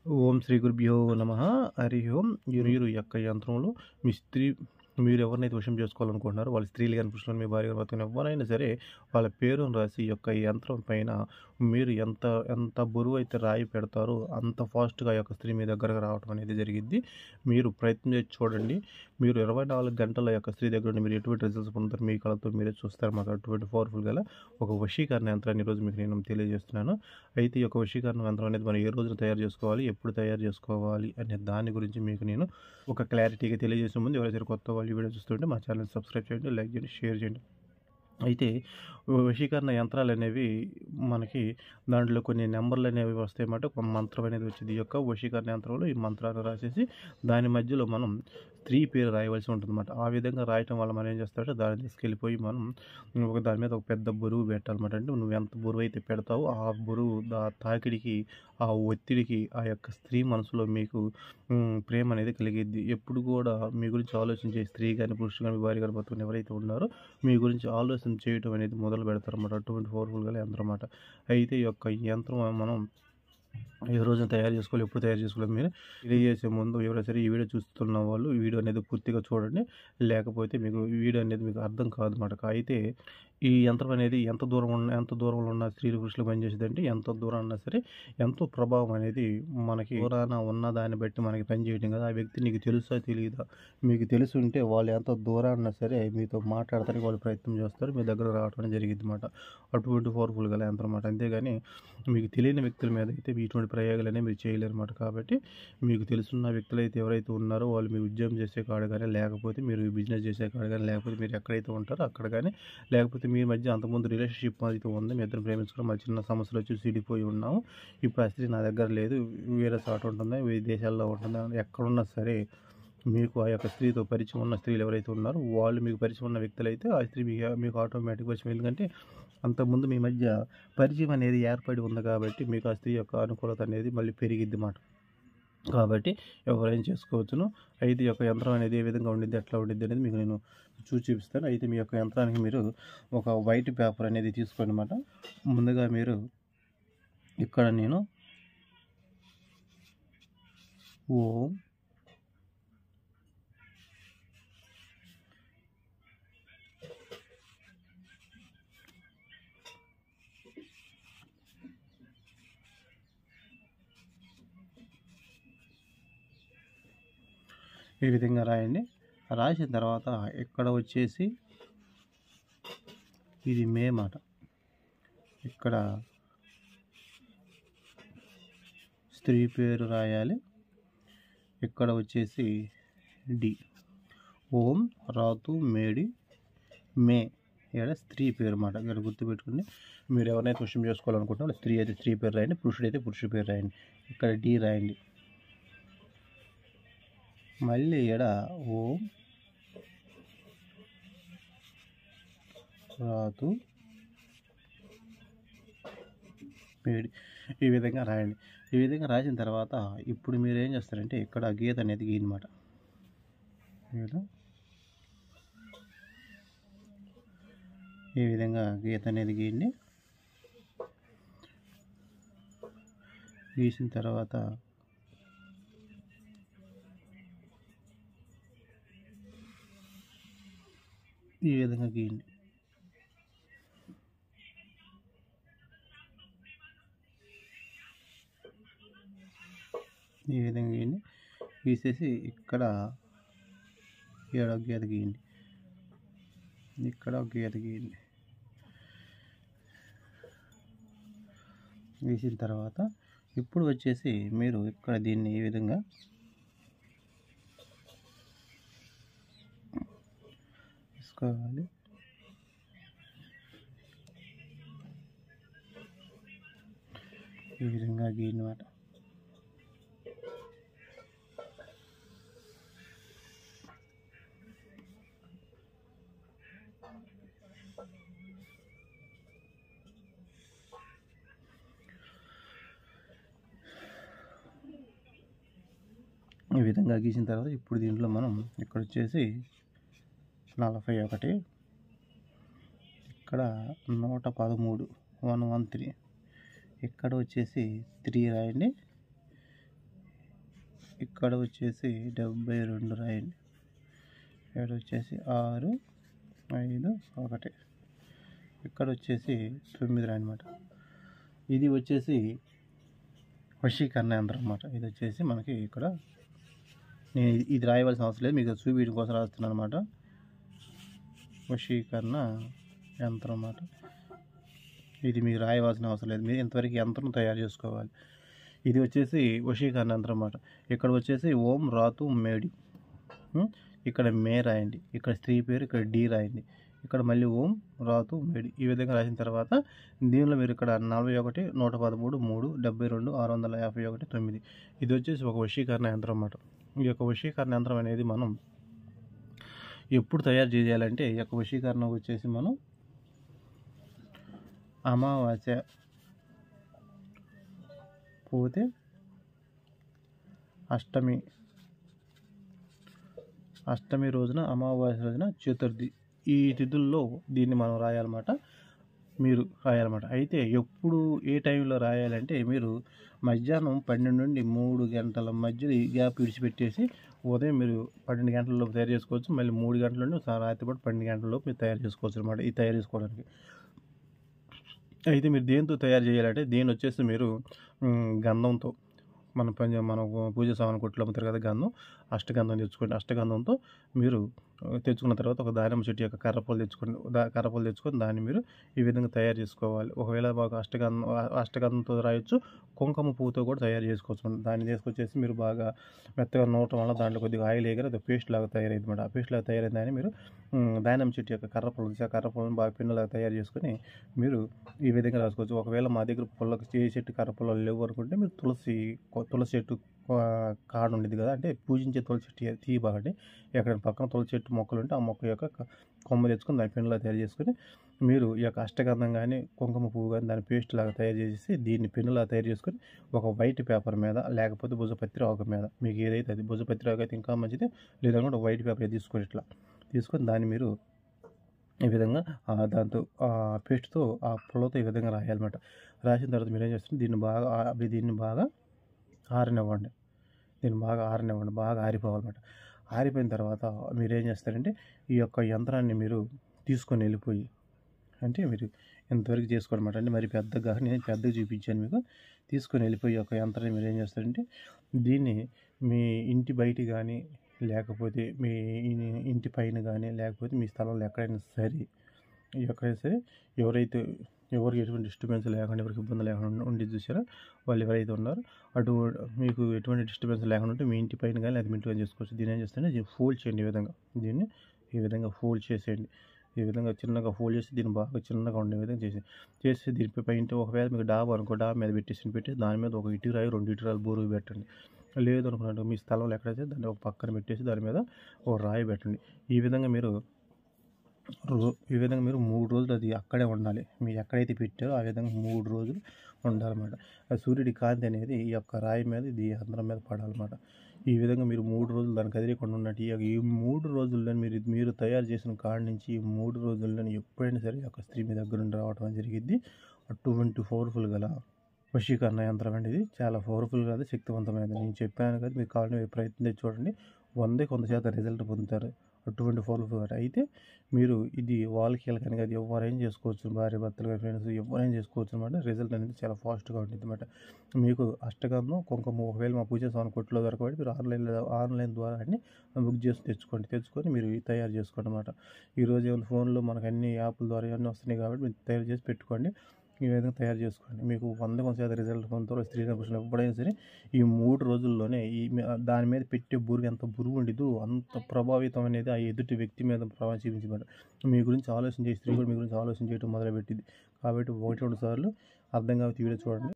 ఓం శ్రీ గురుభ్యో నమః. హరి ఓం. మీరు ఈ యొక్క యంత్రంలో మీ స్త్రీ మీరు ఎవరినైతే వశం చేసుకోవాలనుకుంటున్నారో వాళ్ళ స్త్రీలు గాని, పురుషులు గాని, మీ భార్య గాని, భర్త గాని ఎవ్వరైనా సరే వాళ్ళ పేరును రాసి ఈ యొక్క యంత్రం పైన మీరు ఎంత ఎంత బరువైతే రాయి పెడతారో అంత ఫాస్ట్‌గా ఆ యొక్క స్త్రీ మీ దగ్గరకు రావటం అనేది జరిగిద్ది. మీరు ప్రయత్నం చేసి చూడండి. మీరు 24 గంటల యొక్క స్త్రీ దగ్గర నుండి మీరు ఎటువంటి రిజల్ట్స్ పొందుతారో మీ కళ్ళతో మీరే చూస్తారన్నమాట. అటువంటి పవర్‌ఫుల్ గల ఒక వశీకరణ యంత్రాన్ని ఈరోజు మీకు నేను తెలియజేస్తున్నాను. అయితే ఈ యొక్క వశీకరణ యంత్రం అనేది మనం ఏ రోజున తయారు చేసుకోవాలి, ఎప్పుడు తయారు చేసుకోవాలి అనే దాని గురించి మీకు నేను ఒక క్లారిటీగా తెలియజేసే ముందు ఎవరైతే కొత్త వాళ్ళు ఈ వీడియో చూస్తుంటే మా ఛానల్‌ని సబ్స్క్రైబ్ చేయండి, లైక్ చేయండి, షేర్ చేయండి. అయితే వశీకరణ యంత్రాలనేవి మనకి దాంట్లో కొన్ని నంబర్‌లనేవి వస్తాయన్నమాట. ఒక మంత్రం అనేది వచ్చిద్ది. ఈ యొక్క వశీకరణ యంత్రంలో ఈ మంత్రాన్ని రాసేసి దాని మధ్యలో మనం స్త్రీ పేరు రాయవలసి ఉంటుందన్నమాట. ఆ విధంగా రాయటం వల్ల మనం ఏం చేస్తామంటే దాన్ని తీసుకెళ్ళిపోయి మనం ఒక దాని మీద ఒక పెద్ద బరువు పెట్టాలన్నమాట. అంటే నువ్వు ఎంత బరువైతే పెడతావో ఆ బరువు తాకిడికి, ఆ ఒత్తిడికి ఆ యొక్క స్త్రీ మనసులో మీకు ప్రేమ అనేది కలిగిద్ది. ఎప్పుడు కూడా మీ గురించి ఆలోచించే స్త్రీ గాని, పురుషుడు గాని, భార్య గాని, భర్త గాని ఎవరైతే ఉన్నారో మీ గురించి ఆలోచన చేయటం అనేది మొదలు పెడతారన్నమాట. అటువంటి పవర్‌ఫుల్ గల యంత్రం అన్నమాట. అయితే ఈ యొక్క యంత్రం మనం ఏ రోజున తయారు చేసుకోవాలి, ఎప్పుడు తయారు చేసుకోవాలి మీరు తెలియజేసే ముందు ఎవరైనా సరే ఈ వీడియో చూస్తున్న వాళ్ళు ఈ వీడియో అనేది పూర్తిగా చూడండి. లేకపోతే మీకు ఈ వీడియో అనేది మీకు అర్థం కాదన్నమాట. అయితే ఈ యంత్రం అనేది ఎంత దూరంలో ఉన్న స్త్రీలు, పురుషులు పనిచేసేదంటే ఎంత దూరం ఉన్నా సరే ఎంతో ప్రభావం అనేది మనకి దూరాన ఉన్న దాన్ని బట్టి మనకి పనిచేయడం కదా! ఆ వ్యక్తి నీకు తెలుసా తెలీదా? మీకు తెలిసుంటే వాళ్ళు ఎంత దూరాన సరే మీతో మాట్లాడటానికి వాళ్ళు ప్రయత్నం చేస్తారు. మీ దగ్గరకు రావడం అనేది జరిగిద్దన్నమాట. అటువంటి పవర్‌ఫుల్ గల యంత్రం అన్నమాట. అంతేగాని మీకు తెలియని వ్యక్తుల మీద అయితే ఇటువంటి ప్రయోగాలనేవి మీరు చేయలేరన్నమాట. కాబట్టి మీకు తెలుసున్న వ్యక్తులైతే ఎవరైతే ఉన్నారో వాళ్ళు మీరు ఉద్యోగం చేసే కాడ గానీ, లేకపోతే మీరు బిజినెస్ చేసే కాడ గానీ, లేకపోతే మీరు ఎక్కడైతే ఉంటారో అక్కడ గానీ, లేకపోతే మీ మధ్య అంతకుముందు రిలేషన్‌షిప్ అయితే ఉంది. మీ ఇద్దరు ప్రేమించుకుని మళ్ళీ చిన్న సమస్యలు వచ్చి విడిపోయి ఉన్నాము. ఇప్పుడు ఆ స్త్రీ నా దగ్గర లేదు. వేరే చోట ఉంటుంది. విదేశాల్లో ఉంటుంది. ఎక్కడున్నా సరే మీకు ఆ యొక్క స్త్రీతో పరిచయం ఉన్న స్త్రీలు ఎవరైతే ఉన్నారో వాళ్ళు మీకు పరిచయం ఉన్న వ్యక్తులైతే ఆ స్త్రీ మీకు ఆటోమేటిక్ పరిచయం. ఎందుకంటే అంతకుముందు మీ మధ్య పరిచయం అనేది ఏర్పడి ఉంది కాబట్టి మీకు ఆ స్త్రీ యొక్క అనుకూలత అనేది మళ్ళీ పెరిగిద్దిమాట. కాబట్టి ఎవరైనా చేసుకోవచ్చును. అయితే ఈ యొక్క యంత్రం అనేది ఏ విధంగా ఉండిద్ది, ఎట్లా ఉండిద్ది అనేది మీకు నేను చూపిస్తాను. అయితే మీ యొక్క యంత్రానికి మీరు ఒక వైట్ పేపర్ అనేది తీసుకోండన్నమాట. ముందుగా మీరు ఇక్కడ నేను ఓం ఈ విధంగా రాయండి. రాసిన తర్వాత ఇక్కడ వచ్చేసి ఇది మే మాట. ఇక్కడ స్త్రీ పేరు రాయాలి. ఇక్కడ వచ్చేసి డి. ఓం రాతు మేడి మే ఇక్కడ స్త్రీ పేరు మాట. ఇక్కడ గుర్తుపెట్టుకోండి. మీరు ఎవరినైతే వశం చేసుకోవాలనుకుంటున్నారో స్త్రీ అయితే స్త్రీ పేరు రాయండి, పురుషుడైతే పురుషుడి పేరు రాయండి. ఇక్కడ డి రాయండి. మళ్ళీ ఇక్కడ ఓం రాతు మేడి ఈ విధంగా రాయండి. ఈ విధంగా రాసిన తర్వాత ఇప్పుడు మీరు ఏం చేస్తారంటే ఇక్కడ గీత అనేది గీయనమాట. ఈ విధంగా గీత అనేది గీయండి. గీసిన తర్వాత ఈ విధంగా గీయండి. ఈ విధంగా గీయండి. గీసేసి ఇక్కడ ఒక గీత గీయండి. ఇక్కడ ఒక గీత గీయండి. గీసిన తర్వాత ఇప్పుడు వచ్చేసి మీరు ఇక్కడ దీన్ని ఈ విధంగా తీసుకోవాలి. ఈ విధంగా గీయనమాట. ఈ విధంగా గీసిన తర్వాత ఇప్పుడు దీంట్లో మనం ఇక్కడ వచ్చేసి 41 ఇక్కడ 113 113 ఇక్కడ వచ్చేసి 3 రాయండి. ఇక్కడ వచ్చేసి 72 రాయండి. ఇక్కడ వచ్చేసి 6, 5, 1. ఇక్కడ వచ్చేసి 9 రాయనమాట. ఇది వచ్చేసి వశీకరణ యంత్రం అన్నమాట. ఇది వచ్చేసి మనకి ఇక్కడ నేను ఇది రాయవలసిన అవసరం లేదు, మీకు చూపించడం కోసం రాస్తున్నాను అనమాట. వశీకరణ యంత్రం అన్నమాట. ఇది మీరు రాయవలసిన అవసరం లేదు, మీరు ఇంతవరకు యంత్రం తయారు చేసుకోవాలి. ఇది వచ్చేసి వశీకరణ యంత్రం అన్నమాట. ఇక్కడ వచ్చేసి ఓం రాతు మేడి, ఇక్కడ మే రాయండి, ఇక్కడ స్త్రీ పేరు, ఇక్కడ డి రాయండి, ఇక్కడ మళ్ళీ ఓం రాతు మేడి. ఈ విధంగా రాసిన తర్వాత దీనిలో మీరు ఇక్కడ 41, 113, 3, 72, 651, 9. ఇది వచ్చేసి ఒక వశీకరణ యంత్రం అన్నమాట. ఈ యొక్క వశీకరణ యంత్రం అనేది మనం ఎప్పుడు తయారు చేయాలంటే, ఈ యొక్క వశీకరణ వచ్చేసి మనం అమావాస్య పోతే అష్టమి రోజున, అమావాస్య రోజున, చతుర్థి, ఈ తిథుల్లో దీన్ని మనం రాయాలన్నమాట. మీరు రాయాలన్నమాట. అయితే ఎప్పుడు ఏ టైంలో రాయాలంటే, మీరు మధ్యాహ్నం 12 నుండి 3 గంటల మధ్య ఈ గ్యాప్ విడిచిపెట్టేసి ఉదయం మీరు 12 గంటల లోపు తయారు చేసుకోవచ్చు. మళ్ళీ 3 గంటల నుండి రాత్రిపాటు 12 గంటల లోపు మీరు తయారు చేసుకోవచ్చు అనమాట. ఇది తయారు చేసుకోవడానికి. అయితే మీరు దేంతో తయారు చేయాలంటే, దీని వచ్చేసి మీరు గంధంతో, మన పూజ సామాన్ కొట్లో అమ్ముతారు కదా గంధం, అష్టగంధం తెచ్చుకోండి. అష్టగంధంతో మీరు తెచ్చుకున్న తర్వాత ఒక దానిమ్మ చెట్టు యొక్క కర్రపొలు తెచ్చుకొని దాన్ని మీరు ఈ విధంగా తయారు చేసుకోవాలి. ఒకవేళ మాకు అష్టగంధంతో రాయొచ్చు, కుంకుమ పువ్వుతో కూడా తయారు చేసుకోవచ్చు. దాన్ని తీసుకొచ్చేసి మీరు బాగా మెత్తగా నూరటం వల్ల దాంట్లో కొద్దిగా ఆయిల్ వేయగా అది పేస్ట్ లాగా తయారైంది అనమాట. ఆ పేస్ట్ లాగా తయారైన దాన్ని మీరు దానిమ్మ చెట్టు యొక్క కర్రపొలను బాగా పిన్నలాగా తయారు చేసుకొని మీరు ఈ విధంగా రాసుకోవచ్చు. ఒకవేళ మా దగ్గర చెట్టు కర్రపొలాలు లేవు అనుకుంటే, మీరు తులసి చెట్టు కాడ ఉండేది కదా, అంటే పూజించే తులసి చెట్టు తీయబాగండి. ఎక్కడ పక్కన తులసి చెట్టు మొక్కలు ఉంటే ఆ మొక్క యొక్క కొమ్మ తెచ్చుకొని దాని పిన్నలా తయారు చేసుకొని మీరు ఈ యొక్క అష్టగంధం కానీ కుంకుమ పువ్వు కానీ దాని పేస్ట్ లాగా తయారు చేసి దీన్ని పిన్నలా తయారు చేసుకొని ఒక వైట్ పేపర్ మీద, లేకపోతే భుజపత్రి ఆకు మీద, మీకు ఏదైతే అది భుజపత్రి ఆకు అయితే ఇంకా మంచిది, లేదనుకుంటే వైట్ పేపర్ తీసుకొని దాన్ని మీరు ఈ విధంగా దాంతో పేస్ట్తో ఆ పుల్లతో ఈ విధంగా రాయాలన్నమాట. రాసిన తర్వాత మీరు ఏం చేస్తారు, దీన్ని బాగా ఆరనివ్వండి. బాగా ఆరిపోవాలన్నమాట. ఆరిపోయిన తర్వాత మీరు ఏం చేస్తారంటే, ఈ యొక్క యంత్రాన్ని మీరు తీసుకొని వెళ్ళిపోయి, అంటే మీరు ఎంతవరకు చేసుకోవాలన్నమాట. అంటే మరి పెద్దగా, నేను పెద్దగా చూపించాను మీకు. తీసుకొని వెళ్ళిపోయి ఒక యంత్రాన్ని మీరు ఏం చేస్తారంటే, దీన్ని మీ ఇంటి బయట కానీ, లేకపోతే మీ ఇంటి పైన కానీ, లేకపోతే మీ స్థలంలో ఎక్కడైనా సరే ఎవరికి ఎటువంటి డిస్టర్బెన్స్ లేకుండా, ఎవరికి ఇబ్బంది లేకుండా ఉండి చూసారా, వాళ్ళు ఎవరైతే ఉన్నారో అటు మీకు ఎటువంటి డిస్టర్బెన్స్ లేకుండా ఉంటే మీ ఇంటి పైన కానీ లేదా మీ ఇంటి పైన చేసుకోవచ్చు. దీన్ని ఏం చేస్తారంటే, దీన్ని ఫోల్డ్ చేయండి. ఈ విధంగా ఫోల్డ్ చేసేయండి. ఈ విధంగా చిన్నగా ఫోల్డ్ చేసి దీన్ని బాగా చిన్నగా ఉండే విధంగా చేసి దీనిపై పైన ఒకవేళ మీకు డాబా మీద పెట్టేసి దాని మీద ఒక ఇటురాయి 2 ఇటురాలు బోరుగు పెట్టండి. లేదు అనుకున్నట్టు మీ స్థలంలో ఎక్కడైతే దాన్ని ఒక పక్కన పెట్టేసి దాని మీద ఒక రాయి పెట్టండి. ఈ విధంగా మీరు 3 రోజులు అది అక్కడే ఉండాలి. మీరు ఎక్కడైతే పెట్టారో ఆ విధంగా 3 రోజులు ఉండాలన్నమాట. ఆ సూర్యుడి కాంతి అనేది ఈ యొక్క రాయి మీద, ఇది అందరం మీద పడాలన్నమాట. ఈ విధంగా మీరు 3 రోజులు దాన్ని కదిలికుండా ఉన్నట్టు, ఈ 3 రోజుల్లో మీరు తయారు చేసిన కాడ నుంచి ఈ 3 రోజుల్లో ఎప్పుడైనా సరే ఒక స్త్రీ మీ దగ్గర నుండి రావడం జరిగింది. అటువంటి పవర్ఫుల్ గల వశీకరణ యంత్రం అండి. ఇది చాలా పవర్ఫుల్ కాదు, శక్తివంతమైనది. నేను చెప్పాను కదా, మీరు కావాలని ప్రయత్నించి చూడండి, 100% రిజల్ట్ పొందుతారు. అటువంటి పవర్ఫుల్ కాదు. అయితే మీరు ఇది వాళ్ళకి వెళ్ళకని కాదు, ఎవరైనా చేసుకోవచ్చు, భార్య భర్తలు కానీ ఫ్రెండ్స్ ఎవరైనా చేసుకోవచ్చు అనమాట. రిజల్ట్ అనేది చాలా ఫాస్ట్గా ఉంటుంది అనమాట. మీకు అష్టగంధం, కుంకుమ ఒకవేళ మా పూజ సామాన్ కొట్లో దొరకబట్టి మీరు ఆన్లైన్ ద్వారా అన్ని బుక్ చేసి తెచ్చుకొని మీరు తయారు చేసుకోండి అనమాట. ఈరోజు ఏమైనా ఫోన్లో మనకు అన్ని యాప్ల ద్వారా ఇవన్నీ వస్తున్నాయి కాబట్టి మీరు తయారు చేసి పెట్టుకోండి. ఈ విధంగా తయారు చేసుకోండి. మీకు 100% రిజల్ట్ పొందుతారు. స్త్రీల పురుషులు ఎప్పుడైనా సరే ఈ 3 రోజుల్లోనే దాని మీద పెట్టే బురుగు ఎంత బురుగు ఉండేదో అంత ప్రభావితం అనేది ఆ ఎదుటి వ్యక్తి మీద ప్రభావం చూపించబడ్డ. మీ గురించి ఆలోచన చేసి స్త్రీ కూడా మీ గురించి ఆలోచన చేయడం మొదలుపెట్టింది. కాబట్టి 1-2 సార్లు అర్థం కాబట్టి వీడియో చూడండి.